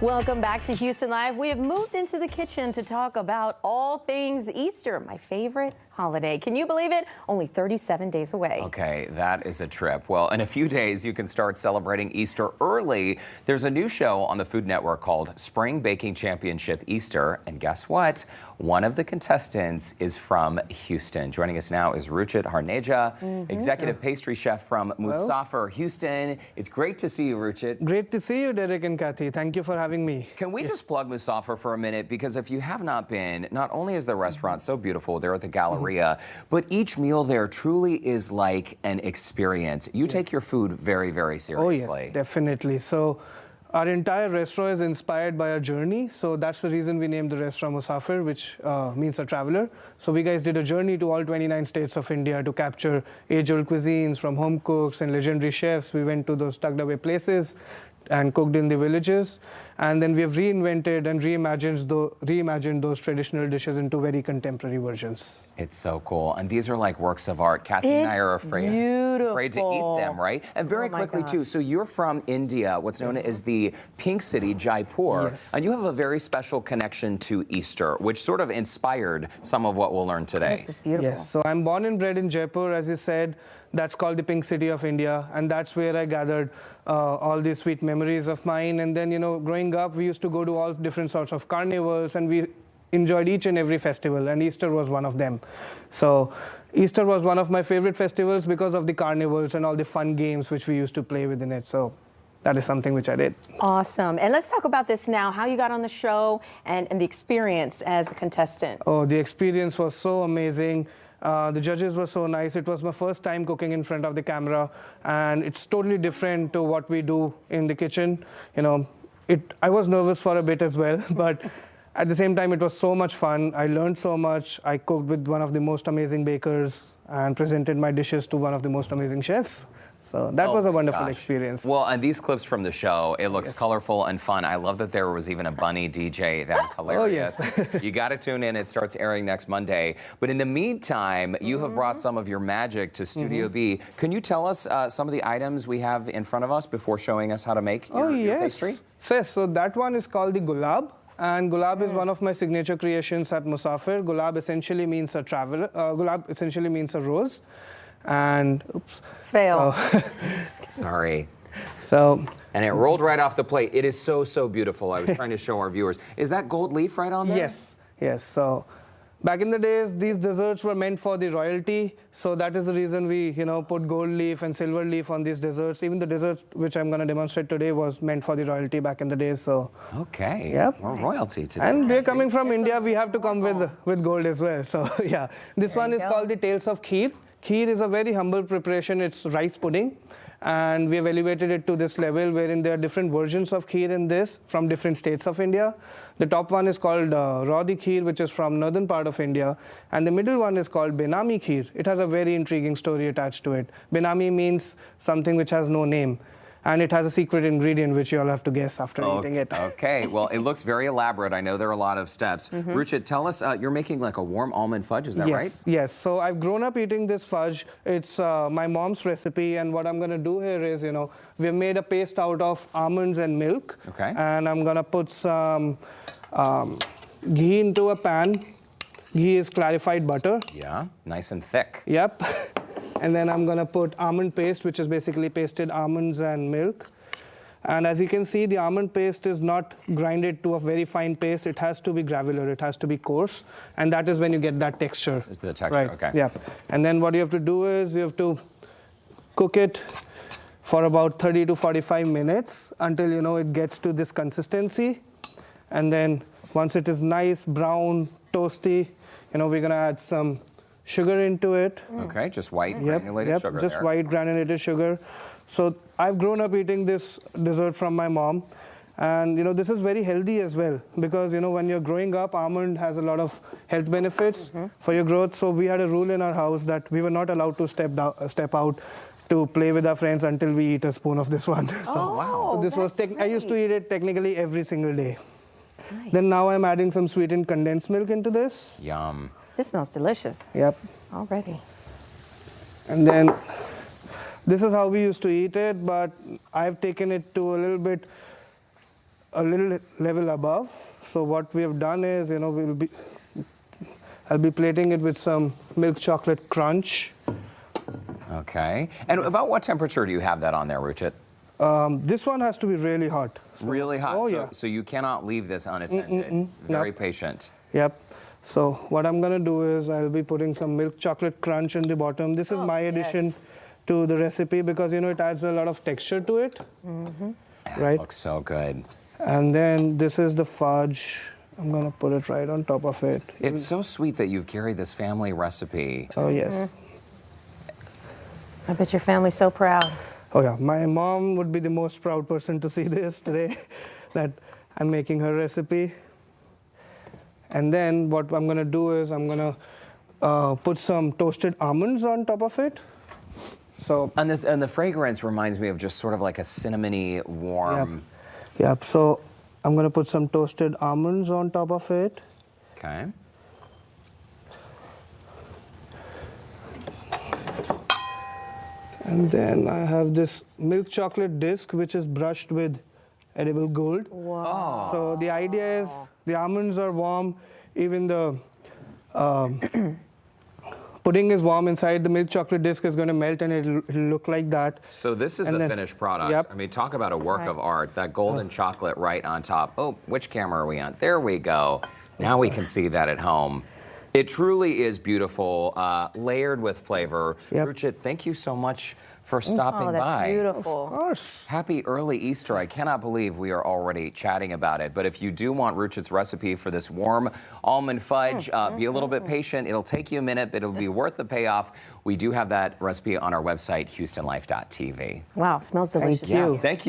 Welcome back to Houston Live. We have moved into the kitchen to talk about all things Easter, my favorite holiday. Can you believe it? Only 37 days away. Okay, that is a trip. Well, in a few days, you can start celebrating Easter early. There's a new show on the Food Network called Spring Baking Championship Easter. And guess what? One of the contestants is from Houston. Joining us now is Ruchit Harneja, executive pastry chef from Musafir, Houston. It's great to see you, Ruchit. Great to see you, Derek and Kathy. Thank you for having me. Can we just plug Musafir for a minute? Because if you have not been, not only is the restaurant so beautiful there at the Galleria, but each meal there truly is like an experience. You take your food very, very seriously. Oh, yes, definitely. So our entire restaurant is inspired by our journey. So that's the reason we named the restaurant Musafir, which means a traveler. So we guys did a journey to all 29 states of India to capture age-old cuisines from home cooks and legendary chefs. We went to those tucked away places and cooked in the villages. And then we have reinvented and reimagined those traditional dishes into very contemporary versions. It's so cool. And these are like works of art. Kathy and I are afraid to eat them, right? And very quickly, too, so you're from India, what's known as the Pink City, Jaipur. Yes. And you have a very special connection to Easter, which sort of inspired some of what we'll learn today. This is beautiful. Yes, so I'm born and bred in Jaipur, as you said. That's called the Pink City of India, and that's where I gathered all these sweet memories of mine. And then, you know, growing up, we used to go to all different sorts of carnivals, and we enjoyed each and every festival, and Easter was one of them. So Easter was one of my favorite festivals because of the carnivals and all the fun games which we used to play within it. So that is something which I did. Awesome. And let's talk about this now, how you got on the show and the experience as a contestant. Oh, the experience was so amazing. The judges were so nice. It was my first time cooking in front of the camera, and it's totally different to what we do in the kitchen. You know, I was nervous for a bit as well, but at the same time, it was so much fun. I learned so much. I cooked with one of the most amazing bakers and presented my dishes to one of the most amazing chefs. So that was a wonderful experience. Well, and these clips from the show, it looks colorful and fun. I love that there was even a bunny DJ. That is hilarious. Oh, yes. You got to tune in. It starts airing next Monday. But in the meantime, you have brought some of your magic to Studio B. Can you tell us some of the items we have in front of us before showing us how to make your pastry? Yes. So that one is called the Gulab. And Gulab is one of my signature creations at Musafir. Gulab essentially means a traveler. Gulab essentially means a rose. And oops. Fail. So, Sorry. And it rolled right off the plate. It is so, so beautiful. I was trying to show our viewers. Is that gold leaf right on there? Yes, yes. So back in the days, these desserts were meant for the royalty. So that is the reason we, put gold leaf and silver leaf on these desserts. Even the dessert which I'm going to demonstrate today was meant for the royalty back in the days. So okay, yep. More royalty today. And we're coming from India. We have to come with gold as well. So yeah, this one is called the Tales of Kheer. Kheer is a very humble preparation. It's rice pudding. And we have elevated it to this level wherein there are different versions of kheer in this from different states of India. The top one is called Raudi Kheer, which is from northern part of India. And the middle one is called Benami Kheer. It has a very intriguing story attached to it. Benami means something which has no name. And it has a secret ingredient which you all have to guess after eating it. Okay, well, it looks very elaborate. I know there are a lot of steps. Ruchit, tell us, you're making like a warm almond fudge, is that right? Yes, so I've grown up eating this fudge. It's my mom's recipe, and what I'm going to do here is, we've made a paste out of almonds and milk. Okay. And I'm going to put some ghee into a pan. Ghee is clarified butter. Yeah, nice and thick. Yep. And then I'm going to put almond paste, which is basically pasted almonds and milk. And as you can see, the almond paste is not grinded to a very fine paste. It has to be granular. It has to be coarse. And that is when you get that texture. The texture, right. Okay. Yeah. And then what you have to do is you have to cook it for about 30 to 45 minutes until, it gets to this consistency. And then once it is nice, brown, toasty, we're going to add some sugar into it. Okay, just white granulated sugar just white granulated sugar. So I've grown up eating this dessert from my mom. And, this is very healthy as well because, when you're growing up, almond has a lot of health benefits for your growth. So we had a rule in our house that we were not allowed to step out to play with our friends until we eat a spoon of this one. Wow. So this was, I used to eat it technically every single day. Nice. Then now I'm adding some sweetened condensed milk into this. Yum. This smells delicious. Yep. Already. And then this is how we used to eat it, but I've taken it to a little bit a little level above. So what we have done is, you know, I'll be plating it with some milk chocolate crunch. Okay. And about what temperature do you have that on there, Ruchit? This one has to be really hot. Really hot. Oh, so, yeah. so you cannot leave this unattended. Very patient. Yep. So what I'm gonna do is I'll be putting some milk chocolate crunch in the bottom. This is my addition to the recipe because, you know, it adds a lot of texture to it. Right. Looks so good. And then this is the fudge. I'm gonna put it right on top of it. It's so sweet that you've carried this family recipe. Oh yes. I bet your family's so proud. Oh yeah, my mom would be the most proud person to see this today, that I'm making her recipe. And then what I'm gonna do is I'm gonna put some toasted almonds on top of it. So And the fragrance reminds me of just sort of like a cinnamony, warm. Yep. So I'm gonna put some toasted almonds on top of it. Okay. And then I have this milk chocolate disc, which is brushed with edible gold. Wow. So the idea is the almonds are warm, even the pudding is warm inside. The milk chocolate disc is going to melt and it'll look like that. So this is And the then- finished product. Yep. I mean, talk about a work of art. That golden chocolate right on top. Oh, which camera are we on? There we go. Now we can see that at home. It truly is beautiful, layered with flavor. Yep. Ruchit, thank you so much for stopping Oh, that's by. beautiful. Of course. Happy early Easter. I cannot believe we are already chatting about it. But if you do want Ruchit's recipe for this warm almond fudge, be a little bit patient. It'll take you a minute, but it'll be worth the payoff. We do have that recipe on our website, HoustonLife.tv. Wow, smells delicious. you. Thank you.